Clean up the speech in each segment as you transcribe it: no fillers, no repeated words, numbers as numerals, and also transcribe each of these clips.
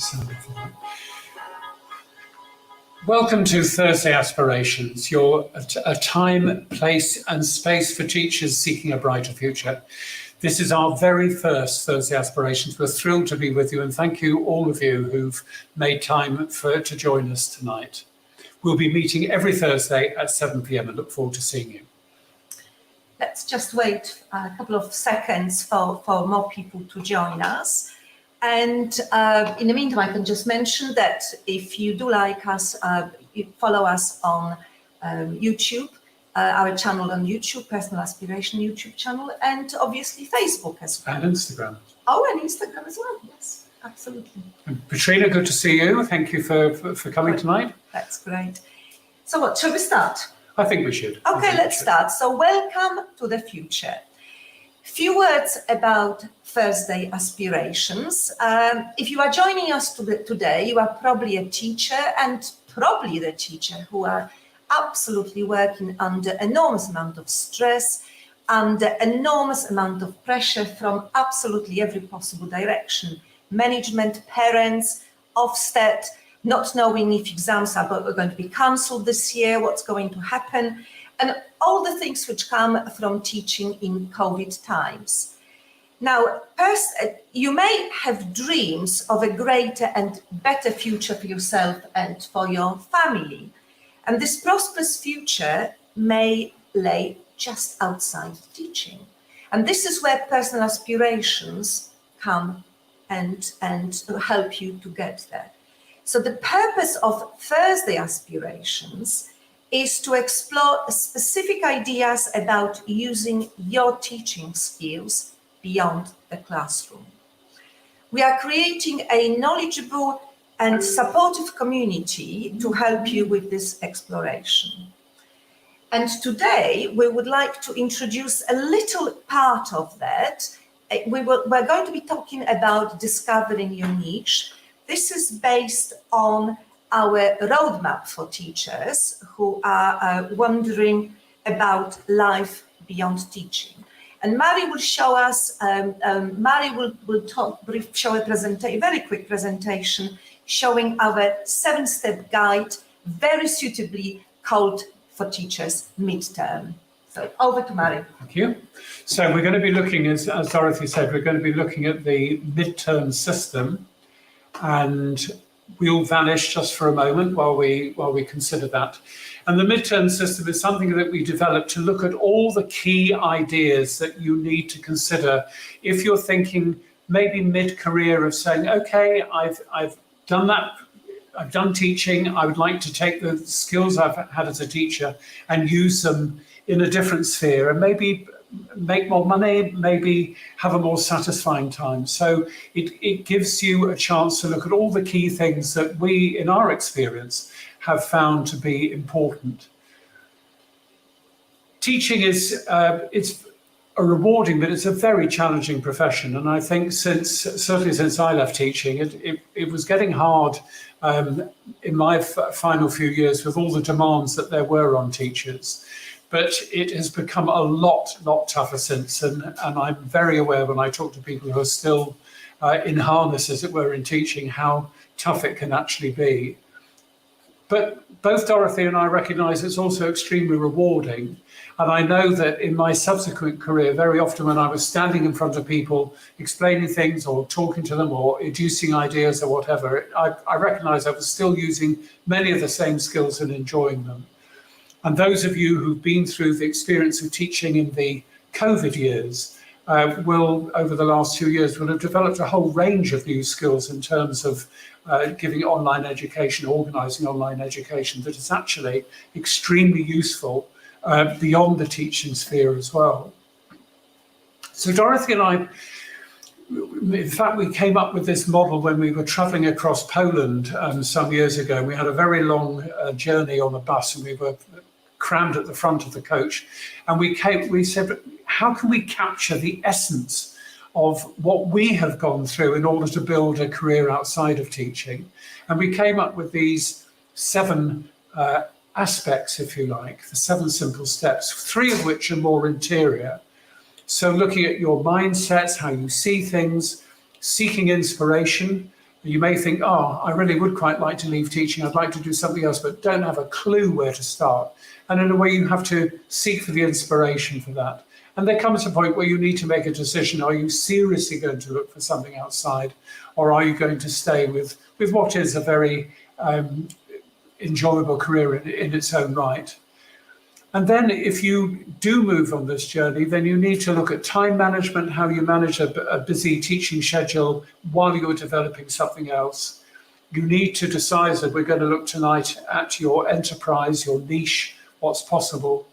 sound for that. Welcome to Thursday Aspirations, a time, place and space for teachers seeking a brighter future. This is our very first Thursday Aspirations. We're thrilled to be with you, and thank you all of you who've made time to join us tonight. We'll be meeting every Thursday at 7 p.m. and look forward to seeing you. Let's just wait a couple of seconds for more people to join us. And in the meantime, I can just mention that if you do like us, you follow us on YouTube, our channel on YouTube, Personal Aspiration YouTube channel, and obviously Facebook as well. And Instagram. Oh, and Instagram as well, yes, absolutely. And Petrina, good to see you. Thank you for coming tonight. That's great. So what, shall we start? I think we should. Okay, let's start. So welcome to the future. Few words about Thursday Aspirations. If you are joining us today, you are probably a teacher, and probably the teacher who are absolutely working under enormous amount of stress, under enormous amount of pressure from absolutely every possible direction. Management, parents, Ofsted, not knowing if exams are going to be cancelled this year, what's going to happen, and all the things which come from teaching in COVID times. Now, you may have dreams of a greater and better future for yourself and for your family. And this prosperous future may lay just outside teaching. And this is where personal aspirations come and help you to get there. So the purpose of Thursday Aspirations is to explore specific ideas about using your teaching skills beyond the classroom. We are creating a knowledgeable and supportive community to help you with this exploration. And today we would like to introduce a little part of that. We're going to be talking about discovering your niche. This is based on our roadmap for teachers who are wondering about life beyond teaching. And Mary will show us, Mary will show a very quick presentation showing our 7-step guide, very suitably called for teachers MIDTERM. So over to Mary. Thank you. So we're going to be looking, as Dorothy said, we're going to be looking at the MIDTERM system, and we'll vanish just for a moment while we consider that. And the MIDTERM system is something that we developed to look at all the key ideas that you need to consider if you're thinking maybe mid-career of saying, okay, I've done that, I've done teaching, I would like to take the skills I've had as a teacher and use them in a different sphere and maybe make more money, maybe have a more satisfying time. So it gives you a chance to look at all the key things that we, in our experience, have found to be important. Teaching is it's a rewarding, but it's a very challenging profession. And I think certainly since I left teaching, it was getting hard in my final few years with all the demands that there were on teachers. But it has become a lot tougher since, and I'm very aware when I talk to people who are still in harness, as it were, in teaching, how tough it can actually be. But both Dorothy and I recognise it's also extremely rewarding. And I know that in my subsequent career, very often when I was standing in front of people, explaining things or talking to them or educing ideas or whatever, I recognise I was still using many of the same skills and enjoying them. And those of you who've been through the experience of teaching in the COVID years will, over the last 2 years, will have developed a whole range of new skills in terms of giving online education, organising online education, that is actually extremely useful beyond the teaching sphere as well. So Dorothy and I, in fact, we came up with this model when we were travelling across Poland some years ago. We had a very long journey on a bus, and we were crammed at the front of the coach. And we said, how can we capture the essence of what we have gone through in order to build a career outside of teaching? And we came up with these 7 aspects, if you like, the 7 simple steps, 3 of which are more interior. So looking at your mindsets, how you see things, seeking inspiration, You may think, oh, I really would quite like to leave teaching. I'd like to do something else, but don't have a clue where to start. And in a way, you have to seek for the inspiration for that. And there comes a point where you need to make a decision. Are you seriously going to look for something outside? Or are you going to stay with what is a very enjoyable career in its own right? And then if you do move on this journey, then you need to look at time management, how you manage a busy teaching schedule while you're developing something else. You need to decide that we're going to look tonight at your enterprise, your niche, what's possible.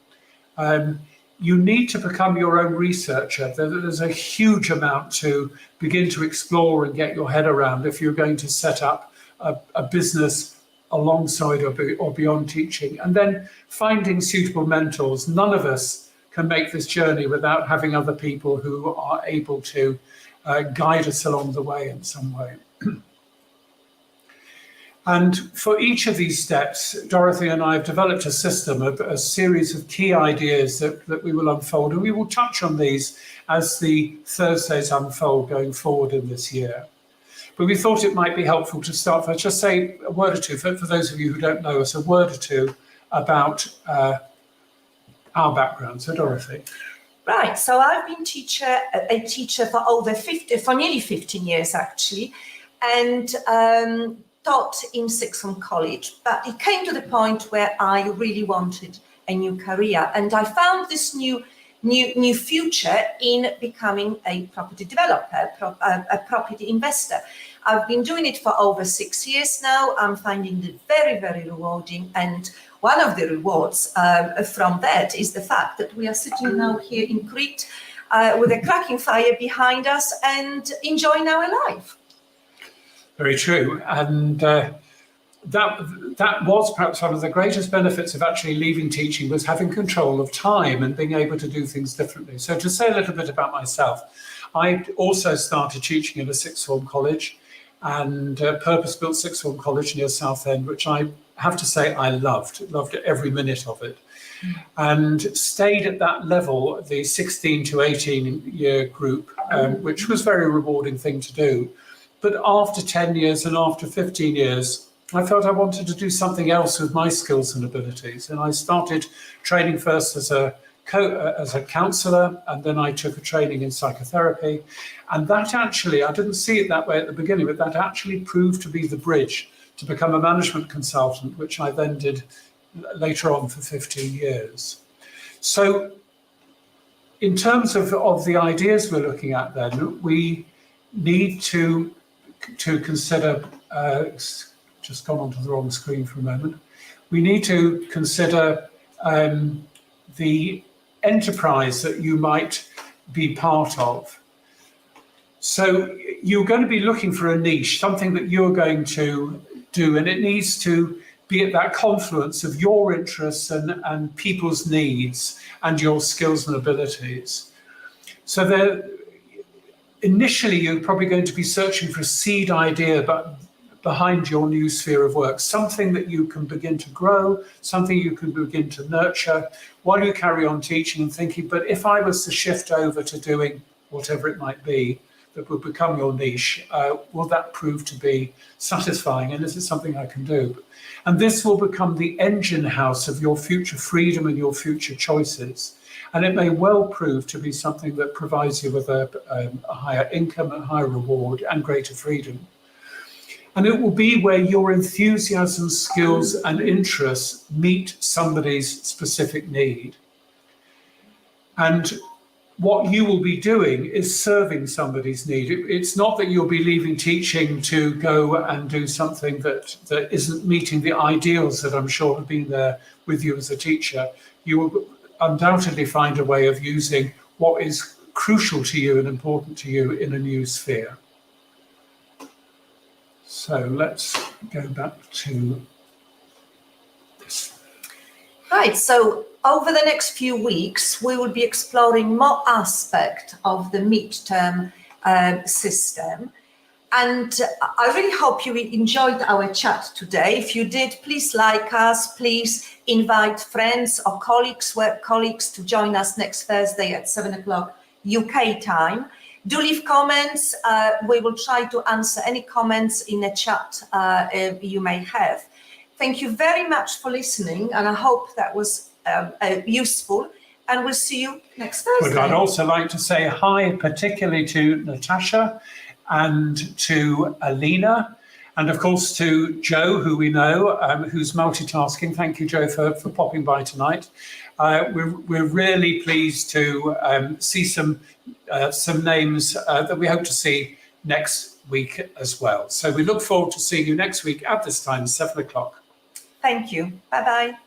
You need to become your own researcher. There's a huge amount to begin to explore and get your head around if you're going to set up a business alongside or beyond teaching. And then finding suitable mentors. None of us can make this journey without having other people who are able to guide us along the way in some way. And for each of these steps, Dorothy and I have developed a system, a series of key ideas that we will unfold. And we will touch on these as the Thursdays unfold going forward in this year. But we thought it might be helpful to start first, just say a word or two, for those of you who don't know us, a word or two about our background. So Dorothy. Right, so I've been a teacher for nearly 15 years actually, and taught in sixth form college. But it came to the point where I really wanted a new career, and I found this new future in becoming a property developer, a property investor. I've been doing it for over 6 years now. I'm finding it very, very rewarding. And one of the rewards from that is the fact that we are sitting now here in Crete with a cracking fire behind us and enjoying our life. Very true. And that was perhaps one of the greatest benefits of actually leaving teaching, was having control of time and being able to do things differently. So to say a little bit about myself, I also started teaching in a sixth form college, and purpose-built sixth form college near Southend, which I have to say I loved every minute of it, and stayed at that level, the 16 to 18 year group, which was a very rewarding thing to do. But after 10 years and after 15 years, I felt I wanted to do something else with my skills and abilities. And I started training first as a counsellor, and then I took a training in psychotherapy. And that actually, I didn't see it that way at the beginning, but that actually proved to be the bridge to become a management consultant, which I then did later on for 15 years. So in terms of the ideas we're looking at then, we need to consider, just gone onto the wrong screen for a moment. We need to consider the enterprise that you might be part of. So you're going to be looking for a niche, something that you're going to do, and it needs to be at that confluence of your interests and people's needs and your skills and abilities. So initially, you're probably going to be searching for a seed idea, but behind your new sphere of work, something that you can begin to grow, something you can begin to nurture while you carry on teaching and thinking, but if I was to shift over to doing whatever it might be that would become your niche, will that prove to be satisfying? And is it something I can do? And this will become the engine house of your future freedom and your future choices. And it may well prove to be something that provides you with a higher income, a higher reward, and greater freedom. And it will be where your enthusiasm, skills, and interests meet somebody's specific need. And what you will be doing is serving somebody's need. It's not that you'll be leaving teaching to go and do something that isn't meeting the ideals that I'm sure have been there with you as a teacher. You will undoubtedly find a way of using what is crucial to you and important to you in a new sphere. So let's go back to this. Right, so over the next few weeks, we will be exploring more aspects of the midterm system. And I really hope you enjoyed our chat today. If you did, please like us, please invite friends or colleagues to join us next Thursday at 7 o'clock UK time. Do leave comments. We will try to answer any comments in the chat you may have. Thank you very much for listening, and I hope that was useful. And we'll see you next Thursday. I'd also like to say hi, particularly to Natasha and to Alina, and of course to Joe, who we know, who's multitasking. Thank you, Joe, for popping by tonight. We're really pleased to see some names that we hope to see next week as well. So we look forward to seeing you next week at this time, 7 o'clock. Thank you. Bye-bye.